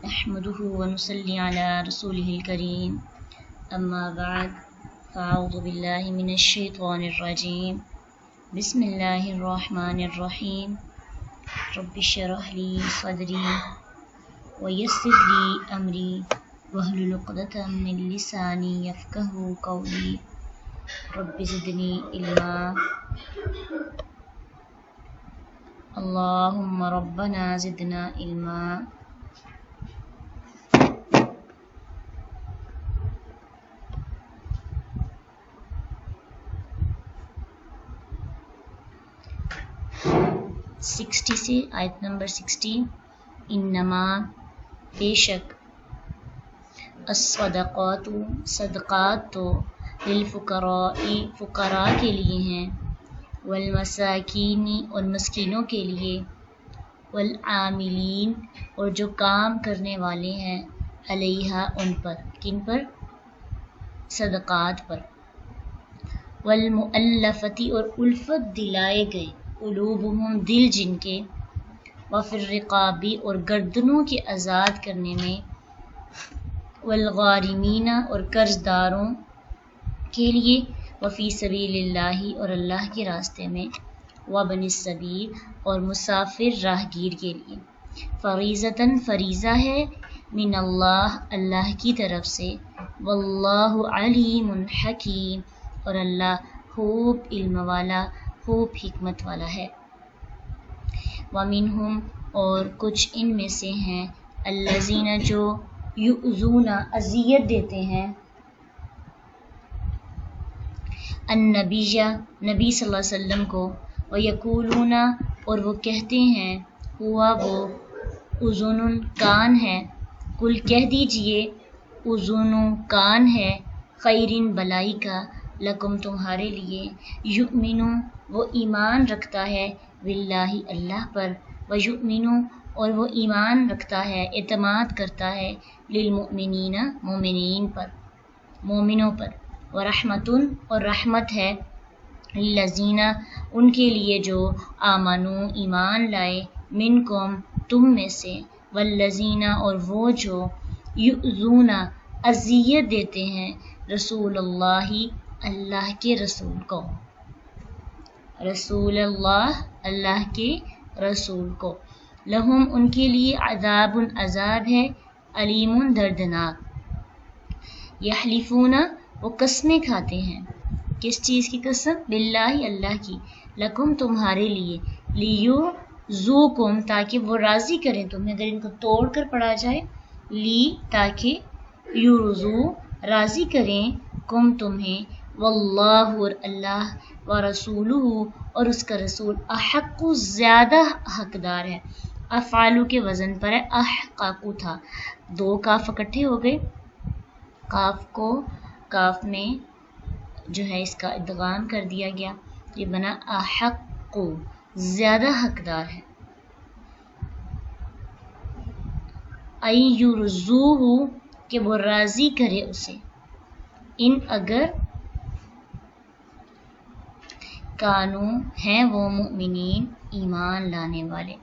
نحمده ونصلي على رسوله الكريم أما بعد فأعوذ بالله من الشيطان الرجيم بسم الله الرحمن الرحيم رب اشرح لي صدري ويسر لي أمري واحلل عقدة من لساني يفقهوا قولي رب زدني علما اللهم ربنا زدنا علما. سکسٹی سے آیت نمبر 60. انما بے شک الصدقات صدقات تو للفقراء فقراء کے لیے ہیں، والمساکین اور مسکینوں کے لیے، والعاملین اور جو کام کرنے والے ہیں، علیہا ان پر، کن پر؟ صدقات پر، والمؤلفتی اور الفت دلائے گئے، قلوبہم دل جن کے، وفی الرقابی اور گردنوں کے آزاد کرنے میں، والغارمین اور قرض داروں کے لیے، وفی سبیل اللہ اور اللہ کے راستے میں، وابن السبیل اور مسافر راہگیر کے لیے، فریضۃً فریضہ ہے، من اللہ اللہ کی طرف سے، واللہ علیم حکیم اور اللہ خوب علم والا خوب حکمت والا ہے. ومنہم اور کچھ ان میں سے ہیں، الذین جو یؤذون اذیت دیتے ہیں، النبی نبی صلی اللہ علیہ وسلم کو، ویقولون اور وہ کہتے ہیں، ہوا وہ اذن کان ہے، کل کہہ دیجئے اذن کان ہے، خیرن بلائی کا، لکم تمہارے لیے، یؤمن وہ ایمان رکھتا ہے، باللہ اللہ پر، ویؤمن اور وہ ایمان رکھتا ہے اعتماد کرتا ہے، للمؤمنین مومنین پر مومنوں پر، ورحمۃ اور رحمت ہے، للذین ان کے لیے جو آمنوا ایمان لائے، منکم تم میں سے، والذین اور وہ جو یؤذون اذیت دیتے ہیں، رسول اللہ اللہ کے رسول کو، رسول اللہ اللہ کے رسول کو، لہم ان کے لیے عذاب عذاب ہے، علیم دردناک. یحلفون وہ قسمیں کھاتے ہیں، کس چیز کی قسم؟ باللہ اللہ کی، لکم تمہارے لیے، لیرضوکم تاکہ وہ راضی کریں تمہیں، اگر ان کو توڑ کر پڑھا جائے، لی تاکہ یرضو راضی کریں کم تمہیں، واللہ اور اللہ، ورسولہ اور اس کا رسول، احق زیادہ حقدار ہے. افعالو کے وزن پر ہے، احقاقو تھا، دو کاف اکٹھے ہو گئے، کاف کو کاف میں جو ہے اس کا ادغام کر دیا گیا، یہ بنا احقو زیادہ حقدار ہے. ای یرضوہ کہ وہ راضی کرے اسے، ان اگر کانو ہیں وہ مؤمنین ایمان لانے والے.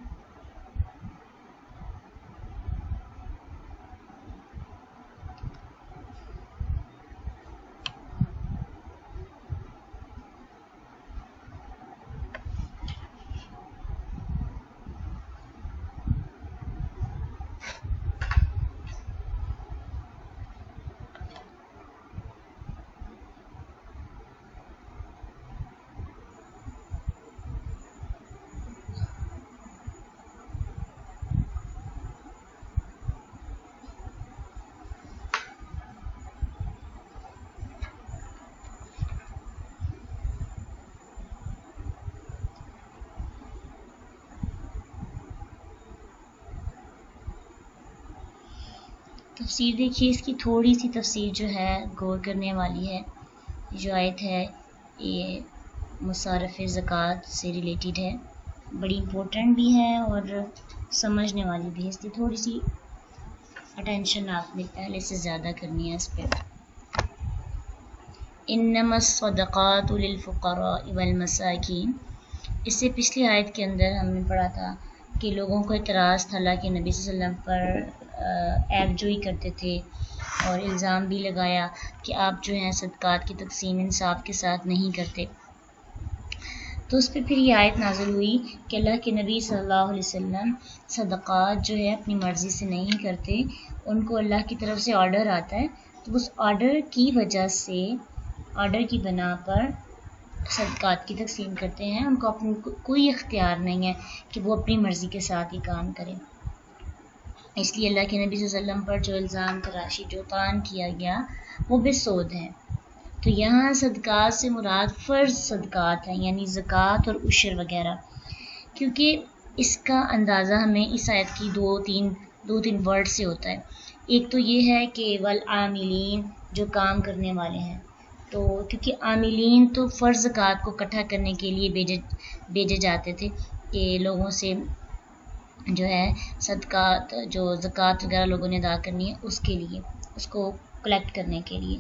تفسیر دیکھیے اس کی، تھوڑی سی تفسیر جو ہے غور کرنے والی ہے. جو آیت ہے یہ مصارف زکوٰۃ سے ریلیٹڈ ہے، بڑی امپورٹنٹ بھی ہے اور سمجھنے والی بھی ہے، اس کی تھوڑی سی اٹینشن آپ نے پہلے سے زیادہ کرنی ہے اس پہ. انما الصدقات للفقراء والمساکین، اس سے پچھلی آیت کے اندر ہم نے پڑھا تھا کہ لوگوں کو اعتراض تھا اللہ کے نبی صلی اللہ علیہ وسلم پر، عیب جوئی کرتے تھے اور الزام بھی لگایا کہ آپ جو ہیں صدقات کی تقسیم انصاف کے ساتھ نہیں کرتے. تو اس پہ پھر یہ آیت نازل ہوئی کہ اللہ کے نبی صلی اللہ علیہ وسلم صدقات جو ہے اپنی مرضی سے نہیں کرتے، ان کو اللہ کی طرف سے آرڈر آتا ہے، تو اس آرڈر کی وجہ سے، آرڈر کی بنا پر صدقات کی تقسیم کرتے ہیں. ان کو اپنی کوئی اختیار نہیں ہے کہ وہ اپنی مرضی کے ساتھ ہی کام کریں. اس لیے اللہ کے نبی صلی اللہ علیہ وسلم پر جو الزام تراشی، جو طعن کیا گیا، وہ بے سود ہے. تو یہاں صدقات سے مراد فرض صدقات ہیں، یعنی زکوٰۃ اور عشر وغیرہ، کیونکہ اس کا اندازہ ہمیں اس آیت کی دو تین ورڈ سے ہوتا ہے. ایک تو یہ ہے کہ والعاملین، جو کام کرنے والے ہیں، تو کیونکہ عاملین تو فرض زکوٰۃ کو اکٹھا کرنے کے لیے بھیجے جاتے تھے کہ لوگوں سے جو ہے صدقات، جو زکوٰۃ وغیرہ لوگوں نے ادا کرنی ہے، اس کے لیے، اس کو کلیکٹ کرنے کے لیے.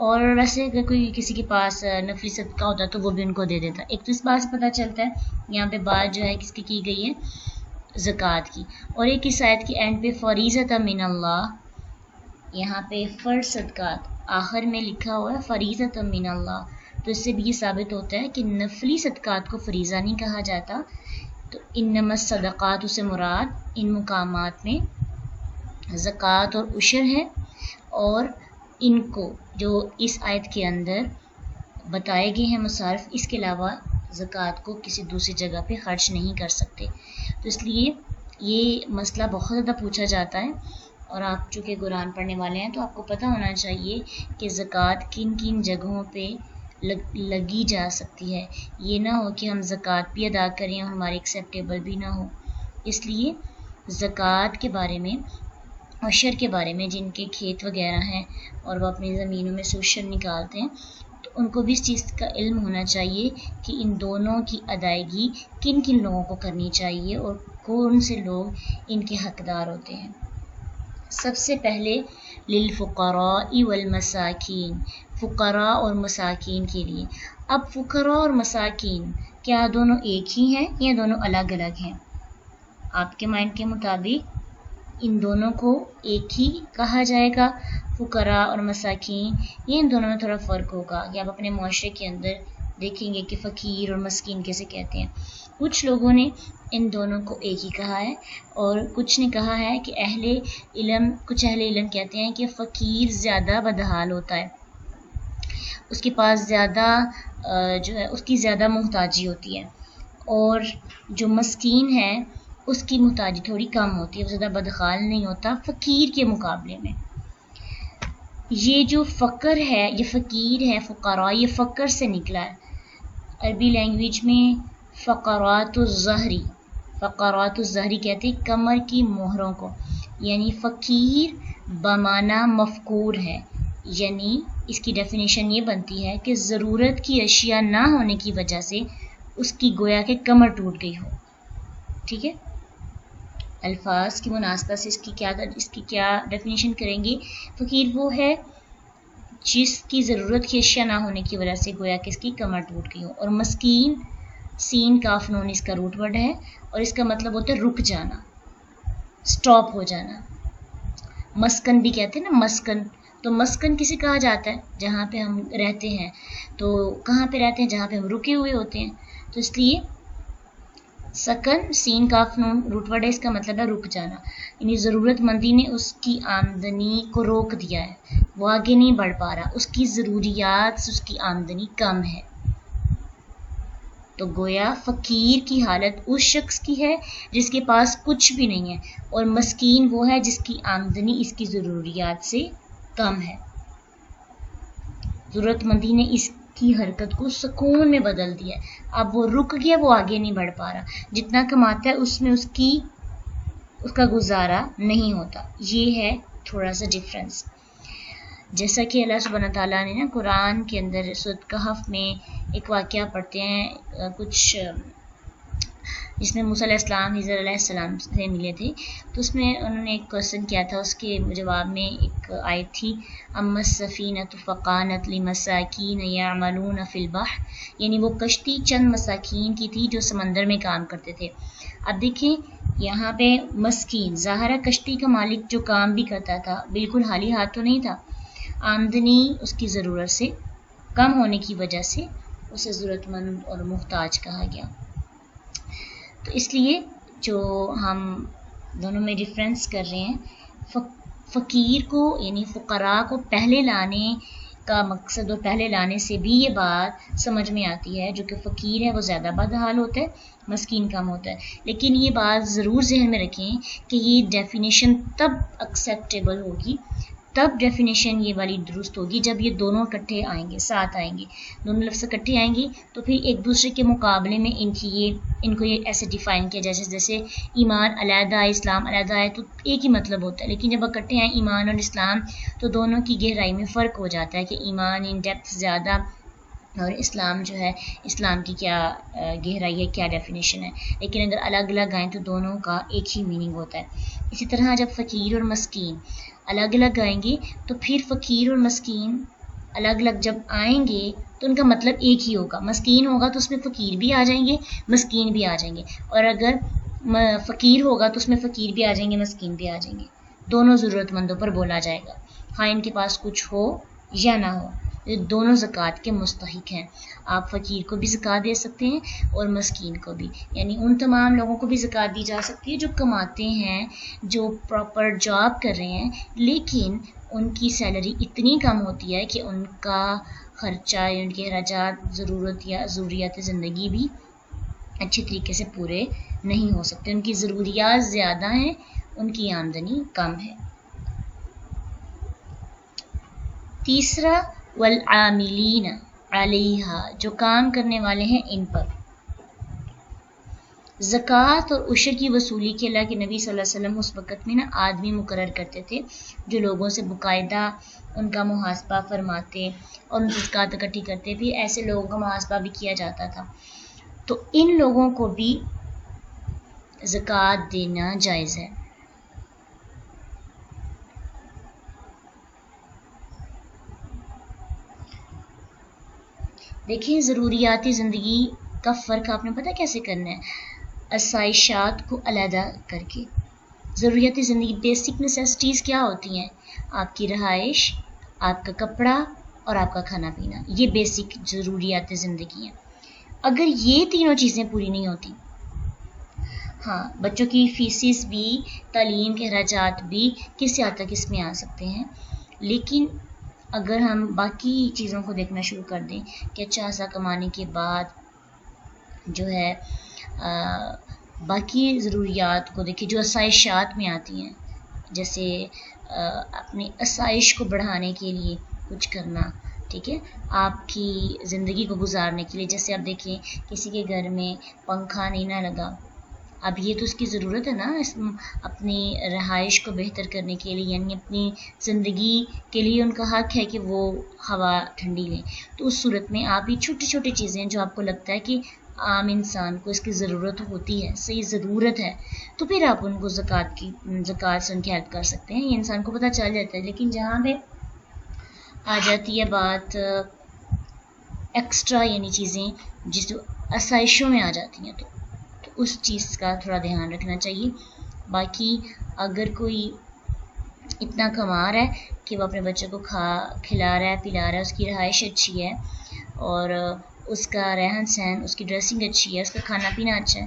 اور ویسے اگر کوئی کسی کے پاس نفلی صدقہ ہوتا ہے تو وہ بھی ان کو دے دیتا. ایک تو اس بات سے پتہ چلتا ہے یہاں پہ بات جو ہے کس کی گئی ہے، زکوٰۃ کی. اور ایک اس آیت کی اینڈ پہ فریضۃ من اللہ، یہاں پہ فرض صدقات آخر میں لکھا ہوا ہے فریضۃ من اللہ، تو اس سے بھی یہ ثابت ہوتا ہے کہ نفلی صدقات کو فریضہ نہیں کہا جاتا. تو انما الصدقات سے مراد ان مقامات میں زکوٰۃ اور عشر ہے، اور ان کو جو اس آیت کے اندر بتائے گئے ہیں مصارف، اس کے علاوہ زکوٰۃ کو کسی دوسری جگہ پہ خرچ نہیں کر سکتے. تو اس لیے یہ مسئلہ بہت زیادہ پوچھا جاتا ہے، اور آپ چونکہ قرآن پڑھنے والے ہیں تو آپ کو پتہ ہونا چاہیے کہ زکوٰۃ کن کن جگہوں پہ لگی جا سکتی ہے. یہ نہ ہو کہ ہم زکوٰۃ بھی ادا کریں اور ہماری ایکسیپٹیبل بھی نہ ہو. اس لیے زکوٰۃ کے بارے میں، عشر کے بارے میں، جن کے کھیت وغیرہ ہیں اور وہ اپنی زمینوں میں سے عشر نکالتے ہیں، تو ان کو بھی اس چیز کا علم ہونا چاہیے کہ ان دونوں کی ادائیگی کن کن لوگوں کو کرنی چاہیے اور کون سے لوگ ان کے حقدار ہوتے ہیں. سب سے پہلے للفقراء والمساکین، فقراء اور مساکین کے لیے. اب فقراء اور مساکین کیا دونوں ایک ہی ہیں یا دونوں الگ الگ ہیں؟ آپ کے مائنڈ کے مطابق ان دونوں کو ایک ہی کہا جائے گا، فقراء اور مساکین، یہ ان دونوں میں تھوڑا فرق ہوگا کہ آپ اپنے معاشرے کے اندر دیکھیں گے کہ فقیر اور مسکین کیسے کہتے ہیں. کچھ لوگوں نے ان دونوں کو ایک ہی کہا ہے، اور کچھ نے کہا ہے کہ کچھ اہل علم کہتے ہیں کہ فقیر زیادہ بدحال ہوتا ہے، اس کے پاس زیادہ جو ہے اس کی زیادہ محتاجی ہوتی ہے، اور جو مسکین ہے اس کی محتاجی تھوڑی کم ہوتی ہے، وہ زیادہ بدحال نہیں ہوتا فقیر کے مقابلے میں. یہ جو فقر ہے، یہ فقیر ہے، فقراء، یہ فقر سے نکلا ہے. عربی لینگویج میں فقرات الظہری کہتے ہیں کمر کی مہروں کو، یعنی فقیر بمعنی مفقور ہے. یعنی اس کی ڈیفینیشن یہ بنتی ہے کہ ضرورت کی اشیاء نہ ہونے کی وجہ سے اس کی گویا کہ کمر ٹوٹ گئی ہو. ٹھیک ہے، الفاظ کی مناسبت سے اس کی کیا ڈیفینیشن کریں گے؟ فقیر وہ ہے جس کی ضرورت کی اشیاء نہ ہونے کی وجہ سے گویا کہ اس کی کمر ٹوٹ گئی ہو. اور مسکین، سین کاف نون اس کا روٹ ورڈ ہے، اور اس کا مطلب ہوتا ہے رک جانا، سٹاپ ہو جانا. مسکن بھی کہتے ہیں نا، مسکن. تو مسکن کسے کہا جاتا ہے؟ جہاں پہ ہم رہتے ہیں. تو کہاں پہ رہتے ہیں؟ جہاں پہ ہم رکے ہوئے ہوتے ہیں. تو اس لیے سکن، سین کاف نون روٹ ورڈ ہے، اس کا مطلب ہے رک جانا، یعنی ضرورت مندی نے اس کی آمدنی کو روک دیا ہے، وہ آگے نہیں بڑھ پا رہا، اس کی ضروریات سے اس کی آمدنی کم ہے. تو گویا فقیر کی حالت اس شخص کی ہے جس کے پاس کچھ بھی نہیں ہے، اور مسکین وہ ہے جس کی آمدنی اس کی ضروریات سے کم ہے. ضرورت مندی نے اس کی حرکت کو سکون میں بدل دیا ہے. اب وہ رک گیا، وہ آگے نہیں بڑھ پا رہا، جتنا کماتا ہے اس میں اس کا گزارا نہیں ہوتا. یہ ہے تھوڑا سا ڈفرینس. جیسا کہ اللہ سبحانہ تعالیٰ نے قرآن کے اندر سورۃ کہف میں ایک واقعہ پڑھتے ہیں، کچھ جس میں موسیٰ علیہ السلام خضر علیہ السلام سے ملے تھے. تو اس میں انہوں نے ایک کویسچن کیا تھا، اس کے جواب میں ایک آیت تھی اما السفینۃ فکانت لمساکین یعملون فی البحر، یعنی وہ کشتی چند مساکین کی تھی جو سمندر میں کام کرتے تھے. اب دیکھیں یہاں پہ مسکین ظاہرہ کشتی کا مالک جو کام بھی کرتا تھا بالکل خالی ہاتھ تو نہیں تھا، آمدنی اس کی ضرورت سے کم ہونے کی وجہ سے اسے ضرورت مند اور محتاج کہا گیا. تو اس لیے جو ہم دونوں میں ڈفرینس کر رہے ہیں، فقیر کو یعنی فقراء کو پہلے لانے کا مقصد اور پہلے لانے سے بھی یہ بات سمجھ میں آتی ہے، جو کہ فقیر ہے وہ زیادہ بدحال ہوتا ہے، مسکین کم ہوتا ہے. لیکن یہ بات ضرور ذہن میں رکھیں کہ یہ ڈیفینیشن تب ایکسیپٹیبل ہوگی، تب ڈیفینیشن یہ والی درست ہوگی جب یہ دونوں اکٹھے آئیں گے، ساتھ آئیں گے، دونوں لفظ اکٹھے آئیں گے تو پھر ایک دوسرے کے مقابلے میں ان کو یہ ایسے ڈیفائن کیا جائے جیسے ایمان علیحدہ ہے، اسلام علیحدہ ہے تو ایک ہی مطلب ہوتا ہے، لیکن جب اکٹھے آئیں ایمان اور اسلام تو دونوں کی گہرائی میں فرق ہو جاتا ہے کہ ایمان ان ڈیپتھ زیادہ اور اسلام جو ہے اسلام کی کیا گہرائی ہے، کیا ڈیفینیشن ہے. لیکن اگر الگ الگ آئیں تو دونوں کا ایک ہی میننگ ہوتا ہے. اسی طرح جب فقیر اور مسکین الگ الگ آئیں گے تو پھر فقیر اور مسکین الگ الگ جب آئیں گے تو ان کا مطلب ایک ہی ہوگا. مسکین ہوگا تو اس میں فقیر بھی آ جائیں گے، مسکین بھی آ جائیں گے، اور اگر فقیر ہوگا تو اس میں فقیر بھی آ جائیں گے، مسکین بھی آ جائیں گے. دونوں ضرورت مندوں پر بولا جائے گا، خواہ ان کے پاس کچھ ہو یا نہ ہو، یہ دونوں زکوٰۃ کے مستحق ہیں. آپ فقیر کو بھی زکوٰۃ دے سکتے ہیں اور مسکین کو بھی، یعنی ان تمام لوگوں کو بھی زکوٰۃ دی جا سکتی ہے جو کماتے ہیں، جو پراپر جاب کر رہے ہیں، لیکن ان کی سیلری اتنی کم ہوتی ہے کہ ان کا خرچہ یا ان کے اخراجات ضرورت یا ضروریات زندگی بھی اچھے طریقے سے پورے نہیں ہو سکتے. ان کی ضروریات زیادہ ہیں، ان کی آمدنی کم ہے. تیسرا والعاملین علیہا، جو کام کرنے والے ہیں ان پر. زکوٰۃ اور عشر کی وصولی کے اللہ کے نبی صلی اللہ علیہ وسلم اس وقت میں آدمی مقرر کرتے تھے جو لوگوں سے باقاعدہ ان کا محاسبہ فرماتے اور ان سے زکوٰۃ اکٹھی کرتے. پھر ایسے لوگوں کا محاسبہ بھی کیا جاتا تھا، تو ان لوگوں کو بھی زکوٰۃ دینا جائز ہے. دیکھیں ضروریاتی زندگی کا فرق آپ نے پتہ کیسے کرنا ہے؟ آسائشات کو علیحدہ کر کے. ضروریاتی زندگی بیسک نیسیسٹیز کیا ہوتی ہیں؟ آپ کی رہائش، آپ کا کپڑا اور آپ کا کھانا پینا، یہ بیسک ضروریات زندگی ہیں. اگر یہ تینوں چیزیں پوری نہیں ہوتی، ہاں بچوں کی فیسز بھی، تعلیم کے اخراجات بھی کسی حد تک اس میں آ سکتے ہیں، لیکن اگر ہم باقی چیزوں کو دیکھنا شروع کر دیں کہ اچھا خاصا کمانے کے بعد جو ہے باقی ضروریات کو دیکھیں جو آسائشات میں آتی ہیں، جیسے اپنی آسائش کو بڑھانے کے لیے کچھ کرنا، ٹھیک ہے، آپ کی زندگی کو گزارنے کے لیے. جیسے آپ دیکھیں کسی کے گھر میں پنکھا نہیں نہ لگا، اب یہ تو اس کی ضرورت ہے نا اپنی رہائش کو بہتر کرنے کے لیے، یعنی اپنی زندگی کے لیے ان کا حق ہے کہ وہ ہوا ٹھنڈی لیں. تو اس صورت میں آپ یہ چھوٹی چھوٹی چیزیں جو آپ کو لگتا ہے کہ عام انسان کو اس کی ضرورت ہوتی ہے، صحیح ضرورت ہے، تو پھر آپ ان کو زکوٰۃ سے ان کی ہیلپ کر سکتے ہیں. یہ انسان کو پتہ چل جاتا ہے. لیکن جہاں پہ آ جاتی ہے بات ایکسٹرا یعنی چیزیں جس آسائشوں میں آ جاتی ہیں تو اس چیز کا تھوڑا دھیان رکھنا چاہیے. باقی اگر کوئی اتنا کما رہا ہے کہ وہ اپنے بچوں کو کھلا رہا ہے، پلا رہا ہے، اس کی رہائش اچھی ہے اور اس کا رہن سہن، اس کی ڈریسنگ اچھی ہے، اس کا کھانا پینا اچھا ہے،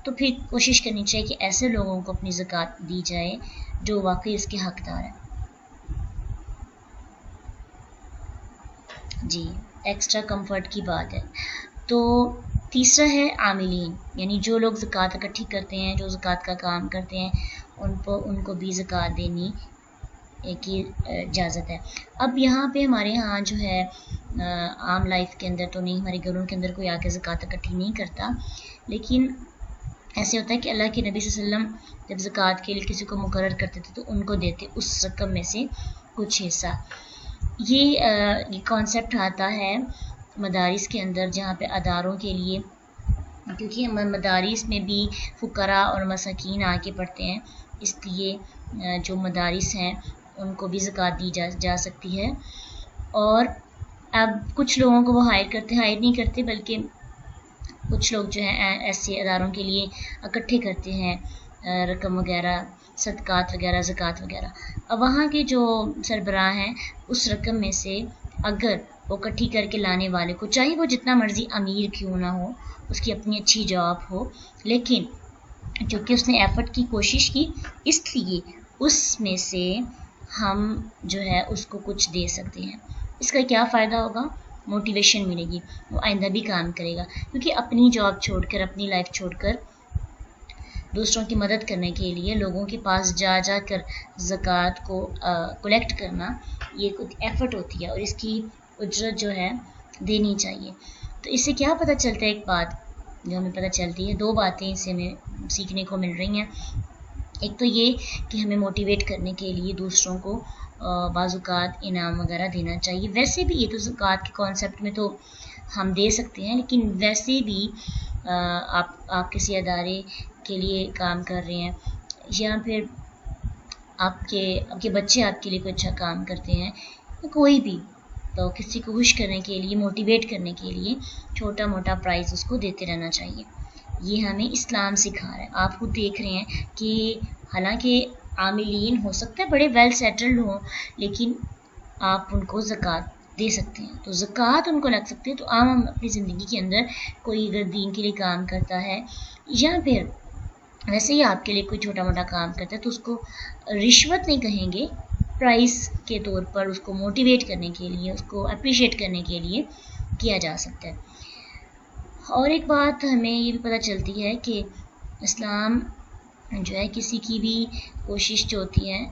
تو پھر کوشش کرنی چاہیے کہ ایسے لوگوں کو اپنی زکوٰۃ دی جائے جو واقعی اس کے حقدار ہیں. جی ایکسٹرا کمفرٹ کی بات ہے. تو تیسرا ہے عاملین، یعنی جو لوگ زکوٰۃ اکٹھی کرتے ہیں، جو زکوٰۃ کا کام کرتے ہیں، ان کو بھی زکوٰۃ دینی کی اجازت ہے. اب یہاں پہ ہمارے ہاں جو ہے عام لائف کے اندر تو نہیں، ہمارے گھروں کے اندر کوئی آ کے زکوٰۃ اکٹھی نہیں کرتا، لیکن ایسے ہوتا ہے کہ اللہ کے نبی صلی اللہ علیہ وسلم جب زکوٰۃ کے لیے کسی کو مقرر کرتے تھے تو ان کو دیتے اس رقم میں سے کچھ حصہ. یہ کانسیپٹ آتا ہے مدارس کے اندر، جہاں پہ اداروں کے لیے، کیونکہ مدارس میں بھی فقراء اور مساکین آ کے پڑھتے ہیں، اس لیے جو مدارس ہیں ان کو بھی زکوٰۃ دی جا سکتی ہے. اور اب کچھ لوگوں کو وہ ہائر نہیں کرتے بلکہ کچھ لوگ جو ہیں ایسے اداروں کے لیے اکٹھے کرتے ہیں رقم وغیرہ، صدقات وغیرہ، زکوٰۃ وغیرہ. اب وہاں کے جو سربراہ ہیں اس رقم میں سے اگر وہ اکٹھی کر کے لانے والے کو، چاہے وہ جتنا مرضی امیر کیوں نہ ہو، اس کی اپنی اچھی جاب ہو، لیکن چونکہ اس نے ایفرٹ کی، کوشش کی، اس لیے اس میں سے ہم جو ہے اس کو کچھ دے سکتے ہیں. اس کا کیا فائدہ ہوگا؟ موٹیویشن ملے گی، وہ آئندہ بھی کام کرے گا، کیونکہ اپنی جاب چھوڑ کر، اپنی لائف چھوڑ کر دوسروں کی مدد کرنے کے لیے لوگوں کے پاس جا جا کر زکوٰۃ کو کلیکٹ کرنا، یہ ایک ایفرٹ ہوتی ہے اور اس کی اجرت جو ہے دینی چاہیے. تو اس سے کیا پتہ چلتا ہے؟ ایک بات جو ہمیں پتہ چلتی ہے، دو باتیں اس سے ہمیں سیکھنے کو مل رہی ہیں. ایک تو یہ کہ ہمیں موٹیویٹ کرنے کے لیے دوسروں کو بعض اوقات انعام وغیرہ دینا چاہیے. ویسے بھی یہ تو زکوٰۃ کے کانسیپٹ میں تو ہم دے سکتے ہیں، لیکن ویسے بھی آپ کسی ادارے کے لیے کام کر رہے ہیں، یا پھر آپ کے بچے آپ کے لیے کوئی اچھا کام کرتے ہیں، کوئی بھی، تو کسی کو خوش کرنے کے لیے، موٹیویٹ کرنے کے لیے چھوٹا موٹا پرائز اس کو دیتے رہنا چاہیے. یہ ہمیں اسلام سکھا رہا ہے. آپ خود دیکھ رہے ہیں کہ حالانکہ عاملین ہو سکتا ہے بڑے ویل سیٹلڈ ہوں، لیکن آپ ان کو زکوٰۃ دے سکتے ہیں، تو زکوٰۃ ان کو لگ سکتے ہیں. تو عام اپنی زندگی کے اندر کوئی اگر دین کے لیے کام کرتا ہے، یا پھر ویسے ہی آپ کے لیے کوئی چھوٹا موٹا کام کرتا ہے، تو اس کو رشوت نہیں کہیں گے، پرائز کے طور پر اس کو موٹیویٹ کرنے کے لیے، اس کو اپریشیٹ کرنے کے لیے کیا جا سکتا ہے. اور ایک بات ہمیں یہ بھی پتہ چلتی ہے کہ اسلام جو ہے کسی کی بھی کوشش جو ہوتی ہے،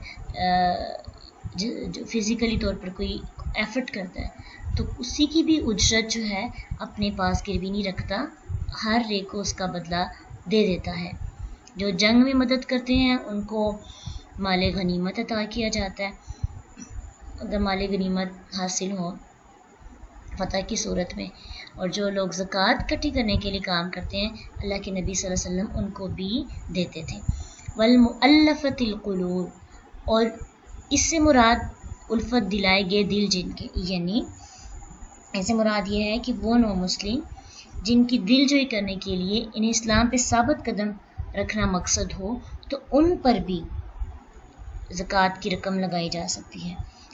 جو فزیکلی طور پر کوئی ایفرٹ کرتا ہے، تو اسی کی بھی اجرت جو ہے اپنے پاس گروی نہیں رکھتا، ہر ایک کو اس کا بدلہ دے دیتا ہے. جو جنگ میں مدد کرتے ہیں ان کو مال غنیمت عطا کیا جاتا ہے. اگر مال غنیمت حاصل ہو فتح کی صورت میں، اور جو لوگ زکوٰۃ اکٹھی کرنے کے لیے کام کرتے ہیں، اللہ کے نبی صلی اللہ علیہ وسلم ان کو بھی دیتے تھے. والمؤلفۃ القلوب، اور اس سے مراد الفت دلائے گئے دل جن کے، یعنی اس سے مراد یہ ہے کہ وہ نو مسلم جن کی دل جوئی کرنے کے لیے انہیں اسلام پہ ثابت قدم رکھنا مقصد ہو، تو ان پر بھی زکوٰۃ کی رقم لگائی جا سکتی ہے.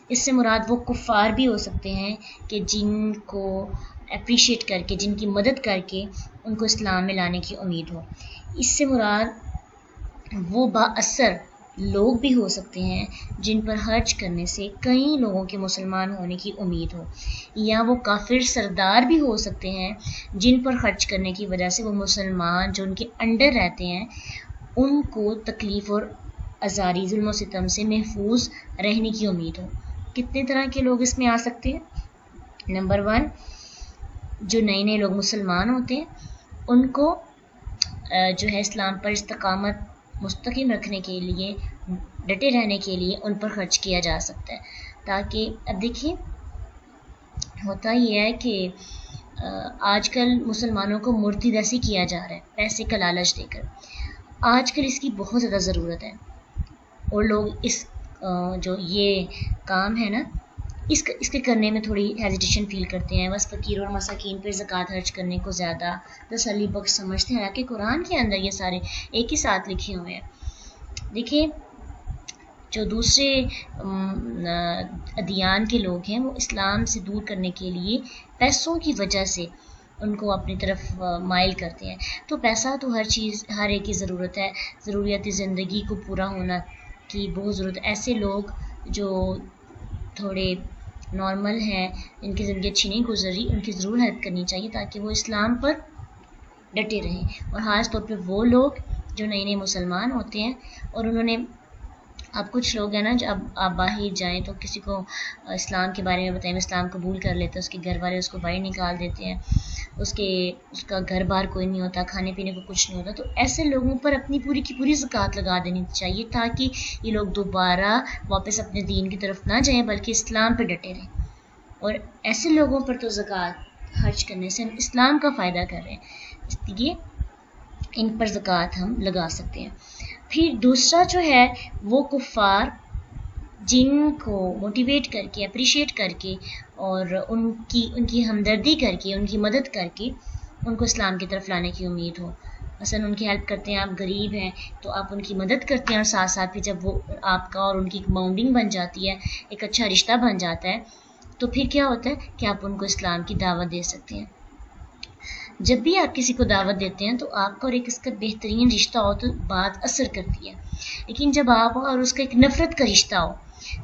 اس سے مراد وہ کفار بھی ہو سکتے ہیں کہ جن کو اپریشیٹ کر کے، جن کی مدد کر کے ان کو اسلام میں لانے کی امید ہو. اس سے مراد وہ با اثر لوگ بھی ہو سکتے ہیں جن پر خرچ کرنے سے کئی لوگوں کے مسلمان ہونے کی امید ہو، یا وہ کافر سردار بھی ہو سکتے ہیں جن پر خرچ کرنے کی وجہ سے وہ مسلمان جو ان کے انڈر رہتے ہیں ان کو تکلیف اور آزاری، ظلم و ستم سے محفوظ رہنے کی امید ہو. کتنے طرح کے لوگ اس میں آ سکتے ہیں؟ نمبر 1، جو نئے لوگ مسلمان ہوتے ہیں ان کو جو ہے اسلام پر استقامت مستقیم رکھنے کے لیے، ڈٹے رہنے کے لیے ان پر خرچ کیا جا سکتا ہے. تاکہ اب دیکھیے ہوتا یہ ہے کہ آج کل مسلمانوں کو مرتد ایسے کیا جا رہا ہے پیسے کا لالچ دے کر. آج کل اس کی بہت زیادہ ضرورت ہے، اور لوگ اس جو یہ کام ہے نا، اس کے کرنے میں تھوڑی ہیزیٹیشن فیل کرتے ہیں. بس فقیر اور مساکین پر زکوٰۃ خرچ کرنے کو زیادہ تسلی بخش سمجھتے ہیں، حالانکہ قرآن کے اندر یہ سارے ایک ہی ساتھ لکھے ہوئے ہیں. دیکھیے جو دوسرے ادیان کے لوگ ہیں وہ اسلام سے دور کرنے کے لیے پیسوں کی وجہ سے ان کو اپنی طرف مائل کرتے ہیں. تو پیسہ تو ہر ایک کی ضرورت ہے، ضروریات زندگی کو پورا ہونا کی بہت ضرورت ہے. ایسے لوگ جو تھوڑے نارمل ہیں، ان کی زندگی اچھی نہیں گزر رہی، ان کی ضرور ہیلپ کرنی چاہیے تاکہ وہ اسلام پر ڈٹے رہیں. اور خاص طور پہ وہ لوگ جو نئے مسلمان ہوتے ہیں، اور انہوں نے، اب کچھ لوگ ہیں نا جو اب آپ باہر جائیں تو کسی کو اسلام کے بارے میں بتائیں، اسلام قبول کر لیتے ہیں، اس کے گھر والے اس کو باہر نکال دیتے ہیں، اس کا گھر بار کوئی نہیں ہوتا، کھانے پینے کو کچھ نہیں ہوتا. تو ایسے لوگوں پر اپنی پوری کی پوری زکوٰۃ لگا دینی چاہیے تاکہ یہ لوگ دوبارہ واپس اپنے دین کی طرف نہ جائیں بلکہ اسلام پہ ڈٹے رہیں. اور ایسے لوگوں پر تو زکوٰۃ خرچ کرنے سے ہم اسلام کا فائدہ کر رہے ہیں، اس لیے ان پر زکوٰۃ ہم لگا سکتے ہیں. پھر دوسرا جو ہے وہ کفار جن کو موٹیویٹ کر کے، اپریشیٹ کر کے، اور ان کی ہمدردی کر کے، ان کی مدد کر کے ان کو اسلام کی طرف لانے کی امید ہو. مثلا ان کی ہیلپ کرتے ہیں, آپ غریب ہیں تو آپ ان کی مدد کرتے ہیں, اور ساتھ ساتھ بھی جب وہ آپ کا اور ان کی ایک باؤنڈنگ بن جاتی ہے, ایک اچھا رشتہ بن جاتا ہے, تو پھر کیا ہوتا ہے کہ آپ ان کو اسلام کی دعوت دے سکتے ہیں. جب بھی آپ کسی کو دعوت دیتے ہیں تو آپ کا اور ایک اس کا بہترین رشتہ ہو تو بات اثر کرتی ہے. لیکن جب آپ اور اس کا ایک نفرت کا رشتہ ہو,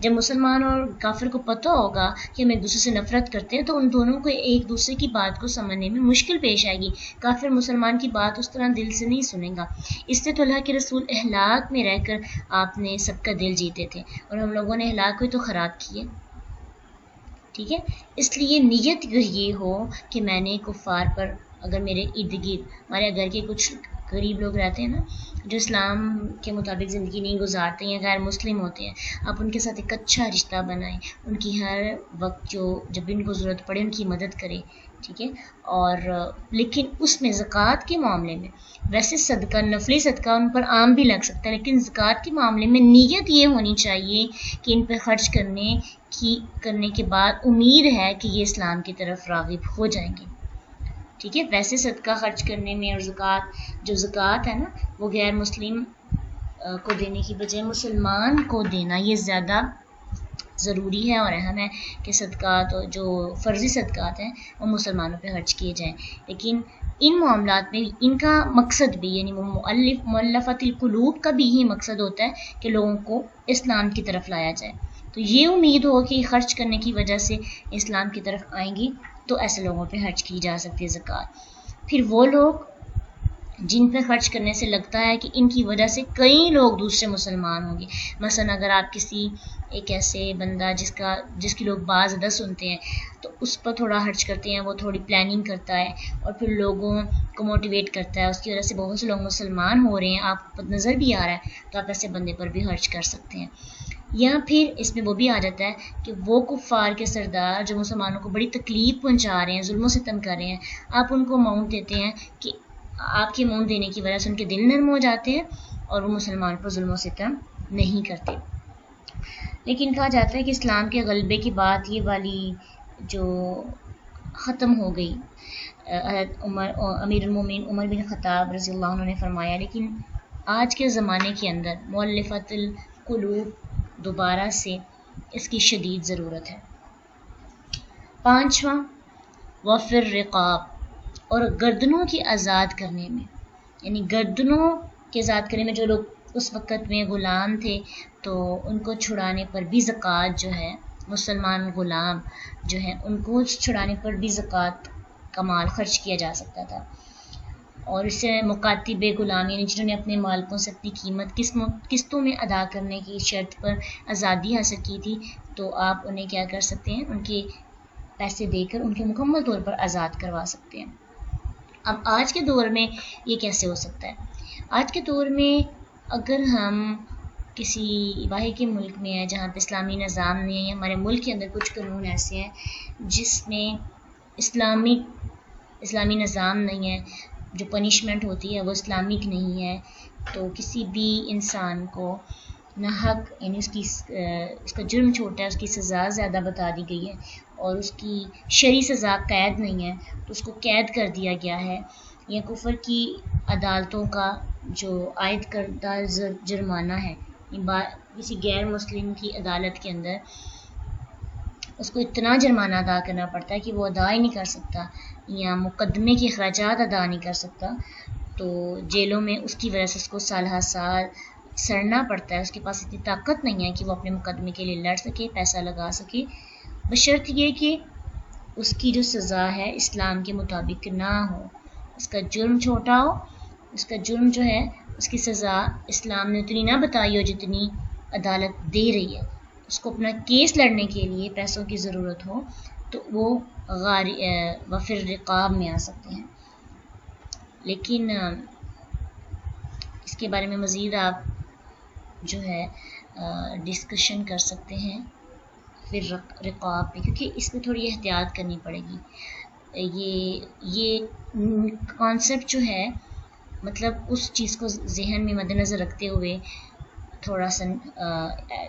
جب مسلمان اور کافر کو پتہ ہوگا کہ ہم ایک دوسرے سے نفرت کرتے ہیں, تو ان دونوں کو ایک دوسرے کی بات کو سمجھنے میں مشکل پیش آئے گی. کافر مسلمان کی بات اس طرح دل سے نہیں سنے گا. اس لیے تو اللہ کے رسول اخلاق میں رہ کر آپ نے سب کا دل جیتے تھے, اور ہم لوگوں نے اخلاق کو تو خراب کیے. ٹھیک ہے, اس لیے نیت اگر یہ ہو کہ میں نے کفار پر, اگر میرے ارد گرد ہمارے گھر کے کچھ غریب لوگ رہتے ہیں نا جو اسلام کے مطابق زندگی نہیں گزارتے ہیں, غیر مسلم ہوتے ہیں, آپ ان کے ساتھ ایک اچھا رشتہ بنائیں, ان کی ہر وقت جب بھی ان کو ضرورت پڑے ان کی مدد کریں. ٹھیک ہے, اور لیکن اس میں زکوٰۃ کے معاملے میں, ویسے صدقہ نفلی صدقہ ان پر عام بھی لگ سکتا ہے, لیکن زکوٰۃ کے معاملے میں نیت یہ ہونی چاہیے کہ ان پہ خرچ کرنے کے بعد امید ہے کہ یہ اسلام کی طرف راغب ہو جائیں گے. ٹھیک ہے, ویسے صدقہ خرچ کرنے میں اور زکوٰۃ ہے نا وہ غیر مسلم کو دینے کی بجائے مسلمان کو دینا یہ زیادہ ضروری ہے اور اہم ہے کہ صدقات جو فرضی صدقات ہیں وہ مسلمانوں پہ خرچ کیے جائیں. لیکن ان معاملات میں ان کا مقصد بھی, یعنی مؤلفۃ القلوب کا بھی یہی مقصد ہوتا ہے کہ لوگوں کو اسلام کی طرف لایا جائے. تو یہ امید ہو کہ خرچ کرنے کی وجہ سے اسلام کی طرف آئیں گی, تو ایسے لوگوں پہ خرچ کی جا سکتی ہے زکوٰۃ. پھر وہ لوگ جن پہ خرچ کرنے سے لگتا ہے کہ ان کی وجہ سے کئی لوگ دوسرے مسلمان ہوں گے. مثلا اگر آپ کسی ایک ایسے بندہ جس کی لوگ بات زیادہ سنتے ہیں تو اس پر تھوڑا خرچ کرتے ہیں, وہ تھوڑی پلاننگ کرتا ہے اور پھر لوگوں کو موٹیویٹ کرتا ہے, اس کی وجہ سے بہت سے لوگ مسلمان ہو رہے ہیں, آپ کو نظر بھی آ رہا ہے, تو آپ ایسے بندے پر بھی خرچ کر سکتے ہیں. یا پھر اس میں وہ بھی آ جاتا ہے کہ وہ کفار کے سردار جو مسلمانوں کو بڑی تکلیف پہنچا رہے ہیں, ظلم و ستم کر رہے ہیں, آپ ان کو اماؤنٹ دیتے ہیں کہ آپ کے اماؤنٹ دینے کی وجہ سے ان کے دل نرم ہو جاتے ہیں اور وہ مسلمان پر ظلم و ستم نہیں کرتے. لیکن کہا جاتا ہے کہ اسلام کے غلبے کی بات یہ والی جو ختم ہو گئی, امیر المومنین عمر بن خطاب رضی اللہ عنہ نے فرمایا, لیکن آج کے زمانے کے اندر مؤلفۃ القلوب دوبارہ سے اس کی شدید ضرورت ہے. 5واں وفر رقاب, اور گردنوں کی آزاد کرنے میں, یعنی گردنوں کے آزاد کرنے میں جو لوگ اس وقت میں غلام تھے تو ان کو چھڑانے پر بھی زکوٰۃ جو ہے, مسلمان غلام جو ہے ان کو چھڑانے پر بھی زکوٰۃ کا مال خرچ کیا جا سکتا تھا. اور اس سے مکاتب غلام, یعنی جنہوں نے اپنے مالکوں سے اپنی قیمت قسطوں میں ادا کرنے کی شرط پر آزادی حاصل کی تھی, تو آپ انہیں کیا کر سکتے ہیں, ان کے پیسے دے کر ان کے مکمل طور پر آزاد کروا سکتے ہیں. اب آج کے دور میں یہ کیسے ہو سکتا ہے؟ آج کے دور میں اگر ہم کسی باہر کے ملک میں ہیں جہاں پہ اسلامی نظام نہیں ہے, یا ہمارے ملک کے اندر کچھ قانون ایسے ہیں جس میں اسلامی نظام نہیں ہے, جو پنشمنٹ ہوتی ہے وہ اسلامک نہیں ہے, تو کسی بھی انسان کو نہ حق, یعنی اس کا جرم چھوٹا ہے, اس کی سزا زیادہ بتا دی گئی ہے, اور اس کی شرعی سزا قید نہیں ہے تو اس کو قید کر دیا گیا ہے, یا کفر کی عدالتوں کا جو عائد کردہ جرمانہ ہے, کسی غیر مسلم کی عدالت کے اندر اس کو اتنا جرمانہ ادا کرنا پڑتا ہے کہ وہ ادا ہی نہیں کر سکتا, یا مقدمے کے اخراجات ادا نہیں کر سکتا, تو جیلوں میں اس کی وجہ سے اس کو سال ہر سال سڑنا پڑتا ہے. اس کے پاس اتنی طاقت نہیں ہے کہ وہ اپنے مقدمے کے لیے لڑ سکے, پیسہ لگا سکے, بشرط یہ کہ اس کی جو سزا ہے اسلام کے مطابق نہ ہو, اس کا جرم چھوٹا ہو, اس کا جرم جو ہے اس کی سزا اسلام نے اتنی نہ بتائی ہو جتنی عدالت دے رہی ہے. اس کو اپنا کیس لڑنے کے لیے پیسوں کی ضرورت ہو تو وہ وفر رقاب میں آ سکتے ہیں. لیکن اس کے بارے میں مزید آپ جو ہے ڈسکشن کر سکتے ہیں پھر رقاب پہ, کیونکہ اس میں تھوڑی احتیاط کرنی پڑے گی. یہ کانسیپٹ جو ہے, مطلب اس چیز کو ذہن میں مد نظر رکھتے ہوئے تھوڑا سا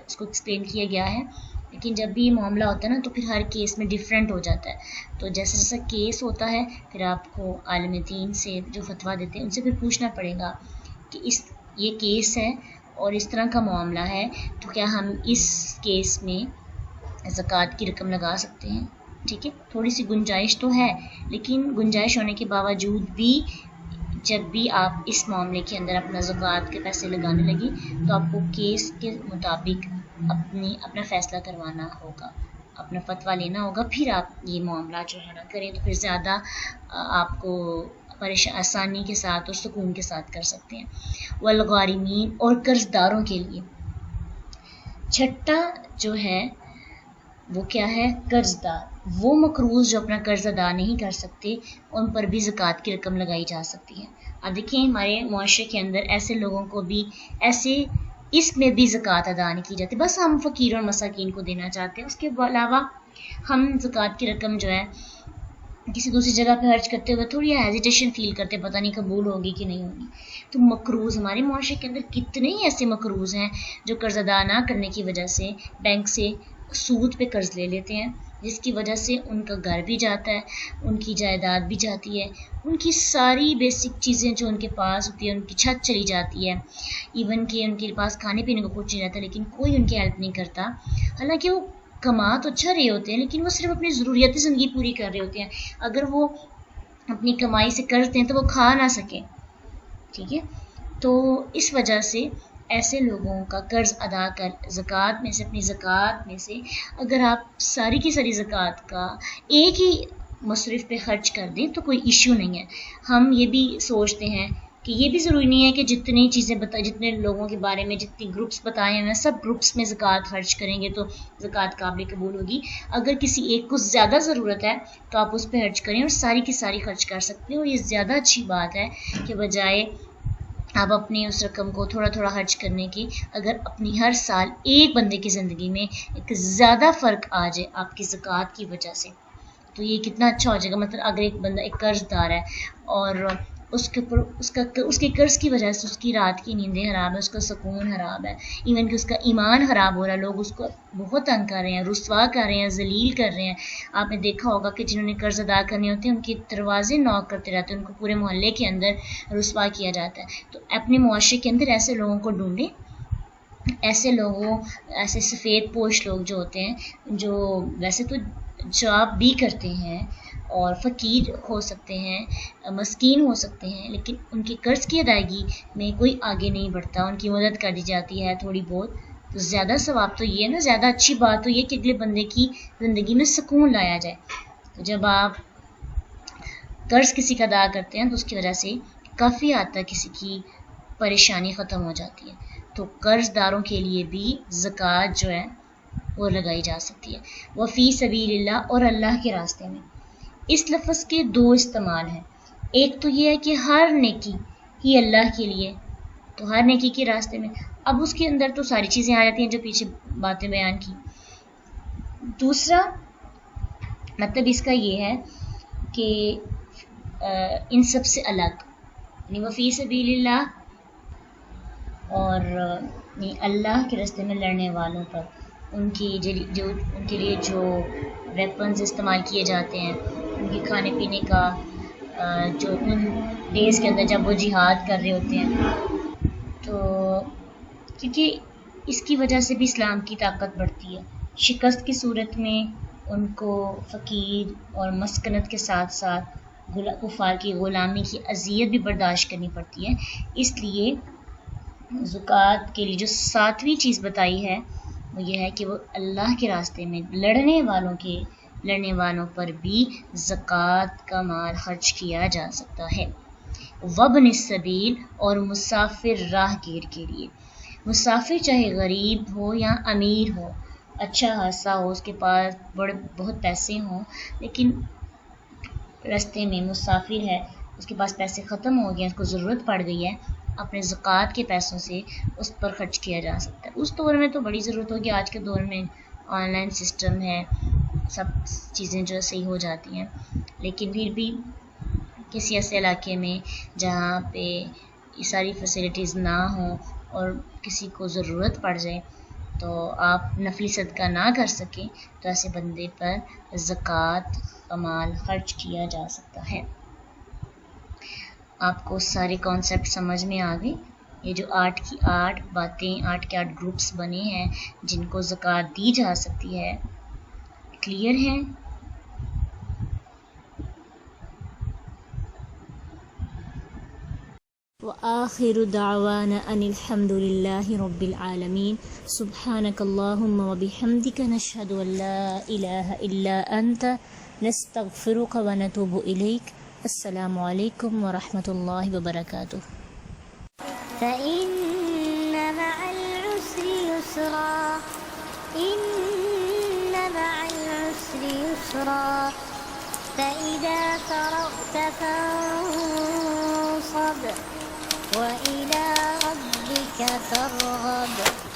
اس کو ایکسپلین کیا گیا ہے, لیکن جب بھی یہ معاملہ ہوتا ہے نا تو پھر ہر کیس میں ڈیفرنٹ ہو جاتا ہے. تو جیسا جیسا کیس ہوتا ہے پھر آپ کو عالم دین سے جو فتویٰ دیتے ہیں ان سے پھر پوچھنا پڑے گا کہ یہ کیس ہے اور اس طرح کا معاملہ ہے تو کیا ہم اس کیس میں زکوٰۃ کی رقم لگا سکتے ہیں. ٹھیک ہے, تھوڑی سی گنجائش تو ہے, لیکن گنجائش ہونے کے باوجود بھی جب بھی آپ اس معاملے کے اندر اپنا زکوٰۃ کے پیسے لگانے لگی تو آپ کو کیس کے مطابق اپنا فیصلہ کروانا ہوگا, اپنا فتویٰ لینا ہوگا, پھر آپ یہ معاملہ جو ہے نا کریں تو پھر زیادہ آپ کو آسانی کے ساتھ اور سکون کے ساتھ کر سکتے ہیں. والغارمین اور قرض داروں کے لیے. چھٹا جو ہے وہ کیا ہے, قرض دار, وہ مقروض جو اپنا قرض ادا نہیں کر سکتے ان پر بھی زکوٰۃ کی رقم لگائی جا سکتی ہے. اب دیکھیں ہمارے معاشرے کے اندر ایسے لوگوں کو بھی اس میں بھی زکوٰۃ ادا نہیں کی جاتی, بس ہم فقیر اور مساکین کو دینا چاہتے ہیں, اس کے علاوہ ہم زکوٰۃ کی رقم جو ہے کسی دوسری جگہ پہ خرچ کرتے ہوئے تھوڑی ہیزیٹیشن فیل کرتے, پتہ نہیں قبول ہوگی کہ نہیں ہوگی. تو مقروض, ہمارے معاشرے کے اندر کتنے ہی ایسے مقروض ہیں جو قرض ادا نہ کرنے کی وجہ سے بینک سے سود پہ قرض لے لیتے ہیں, جس کی وجہ سے ان کا گھر بھی جاتا ہے, ان کی جائیداد بھی جاتی ہے, ان کی ساری بیسک چیزیں جو ان کے پاس ہوتی ہیں ان کی چھت چلی جاتی ہے, ایون کہ ان کے پاس کھانے پینے کو کچھ نہیں رہتا, لیکن کوئی ان کی ہیلپ نہیں کرتا. حالانکہ وہ کما تو اچھا رہے ہوتے ہیں لیکن وہ صرف اپنی ضروریات زندگی پوری کر رہے ہوتے ہیں. اگر وہ اپنی کمائی سے قرض دیں تو وہ کھا نہ سکیں. ٹھیک ہے, تو اس وجہ سے ایسے لوگوں کا قرض ادا کر زکوٰۃ میں سے, اپنی زکوٰۃ میں سے اگر آپ ساری کی ساری زکوٰۃ کا ایک ہی مصرف پہ خرچ کر دیں تو کوئی ایشو نہیں ہے. ہم یہ بھی سوچتے ہیں کہ یہ بھی ضروری نہیں ہے کہ جتنی چیزیں جتنے لوگوں کے بارے میں جتنی گروپس بتائے ہیں سب گروپس میں زکوٰۃ خرچ کریں گے تو زکوٰۃ قابل قبول ہوگی. اگر کسی ایک کو زیادہ ضرورت ہے تو آپ اس پہ خرچ کریں اور ساری کی ساری خرچ کر سکتے ہیں, اور یہ زیادہ اچھی بات ہے کہ بجائے آپ اپنی اس رقم کو تھوڑا تھوڑا خرچ کرنے کی, اگر اپنی ہر سال ایک بندے کی زندگی میں ایک زیادہ فرق آ جائے آپ کی زکوٰۃ کی وجہ سے تو یہ کتنا اچھا ہو جائے گا. مطلب اگر ایک بندہ ایک قرض دار ہے اور اس کے اوپر اس کے قرض کی وجہ سے اس کی رات کی نیندیں خراب ہے, اس کا سکون خراب ہے, ایون کہ اس کا ایمان خراب ہو رہا ہے, لوگ اس کو بہت تنگ کر رہے ہیں, رسوا کر رہے ہیں, ذلیل کر رہے ہیں. آپ نے دیکھا ہوگا کہ جنہوں نے قرض ادا کرنے ہوتے ہیں ان کے دروازے نوک کرتے رہتے ہیں, ان کو پورے محلے کے اندر رسوا کیا جاتا ہے. تو اپنے معاشرے کے اندر ایسے لوگوں کو ڈھونڈیں, ایسے سفید پوش لوگ جو ہوتے ہیں جو ویسے تو جاب بھی کرتے ہیں اور فقیر ہو سکتے ہیں, مسکین ہو سکتے ہیں, لیکن ان کی قرض کی ادائیگی میں کوئی آگے نہیں بڑھتا, ان کی مدد کر دی جاتی ہے تھوڑی بہت. تو زیادہ ثواب تو یہ ہے نا, زیادہ اچھی بات تو یہ کہ اگلے بندے کی زندگی میں سکون لایا جائے. تو جب آپ قرض کسی کا ادا کرتے ہیں تو اس کی وجہ سے کافی حد تک کسی کی پریشانی ختم ہو جاتی ہے. تو قرض داروں کے لیے بھی زکوٰۃ جو ہے وہ لگائی جا سکتی ہے. وفی سبیل اللہ, اور اللہ کے راستے میں. اس لفظ کے دو استعمال ہیں, ایک تو یہ ہے کہ ہر نیکی ہی اللہ کے لیے, تو ہر نیکی کے راستے میں. اب اس کے اندر تو ساری چیزیں آ جاتی ہیں جو پیچھے باتیں بیان کی. دوسرا مطلب اس کا یہ ہے کہ ان سب سے الگ, یعنی وفی سبیل اللہ اور اللہ کے راستے میں لڑنے والوں پر ان کے لیے جو ویپنز استعمال کیے جاتے ہیں, ان کے کھانے پینے کا جو ان ڈیز کے اندر جب وہ جہاد کر رہے ہوتے ہیں, تو کیونکہ اس کی وجہ سے بھی اسلام کی طاقت بڑھتی ہے. شکست کی صورت میں ان کو فقیر اور مسکنت کے ساتھ ساتھ کفار کی غلامی کی اذیت بھی برداشت کرنی پڑتی ہے. اس لیے زکوٰۃ کے لیے جو ساتویں چیز بتائی ہے وہ یہ ہے کہ وہ اللہ کے راستے میں لڑنے والوں پر بھی زکوٰۃ کا مال خرچ کیا جا سکتا ہے. وابن السبیل, اور مسافر راہ گیر کے لیے. مسافر چاہے غریب ہو یا امیر ہو, اچھا خاصا ہو, اس کے پاس بہت پیسے ہوں, لیکن راستے میں مسافر ہے, اس کے پاس پیسے ختم ہو گئے, اس کو ضرورت پڑ گئی ہے, اپنے زکوٰۃ کے پیسوں سے اس پر خرچ کیا جا سکتا ہے. اس دور میں تو بڑی ضرورت ہوگی, آج کے دور میں آن لائن سسٹم ہے, سب چیزیں جو صحیح ہو جاتی ہیں, لیکن پھر بھی کسی ایسے علاقے میں جہاں پہ یہ ساری فیسلٹیز نہ ہوں اور کسی کو ضرورت پڑ جائے تو آپ نفلی صدقہ نہ کر سکیں تو ایسے بندے پر زکوٰۃ کا مال خرچ کیا جا سکتا ہے۔ آپ کو سارے کانسیپٹ سمجھ میں آ گئے؟ یہ جو 8 کی 8 باتیں، 8 کے 8 گروپس بنے ہیں جن کو زکوٰۃ دی جا سکتی ہے، کلیئر ہیں؟ وآخر دعوانا ان الحمد للہ رب العالمین سبحانک اللہم وبحمدک نشہد ان لا الہ الا انت نستغفرک ونتوب الیک۔ السلام علیکم ورحمۃ اللہ وبرکاتہ۔ فإن مع العسر يسرا إن مع العسر يسرا فإذا فرغت فانصب وإلى ربك فارغب۔